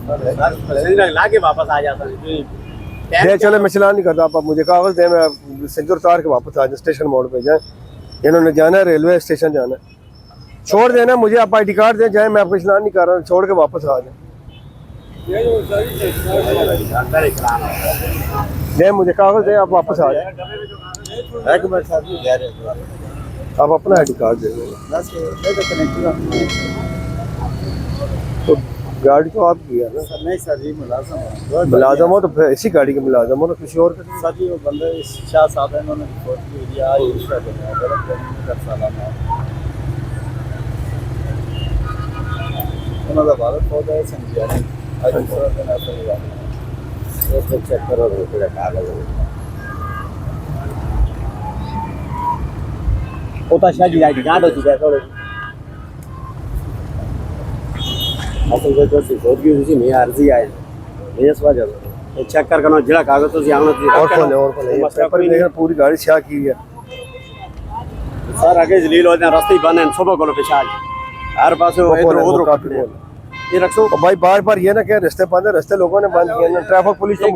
लाके वापस आ जाता दे चले, मैं चलान नहीं करता। आप मुझे कागज दे, मैं सिंदूर उतार के वापस आ जाए, स्टेशन मोड़ पे जाए। इन्होंने जाना है रेलवे स्टेशन जाना है, छोड़ देना मुझे। आप ID कार्ड दे जाए, मैं आपको चलान नहीं कर रहा, छोड़ के वापस आ जाए। दे मुझे कागज दे, आप वापस आ जाए। आप अपना ID कार्ड दे दो। तो गाड़ी तो आपकी है ना? नहीं सर जी, मुलाजम मुलाजम हो तो फिर इसी गाड़ी के मुलाजम हो ना, किसी और के। सर जी वो बंदे शाह साहब हैं, उन्होंने रिपोर्ट की थी आज रिश्वत देना है, गलत नहीं कर सालाना उन्होंने भारत पौधा है समझिया नहीं आज दूसरा दिन ऐसा ही बात है। चेक करो पूरा कागज होता शायद ID कार्ड हो चुका है थोड़े असल में तो रिपोर्ट की उसी में अर्जी आई है इस वजह से चेक करके ना जिला कागज तो आना और कौन है पेपर लेकर पूरी गाड़ी स्याह की है सर। आगे जलील होते हैं, रास्ते बंद हैं, सुबह को पेशाब हर पास इधर उधर ये रखो भाई। बार बार ये ना क्या रास्ते बंद है, रास्ते लोगों ने बंद किए ना, ट्रैफिक पुलिस तो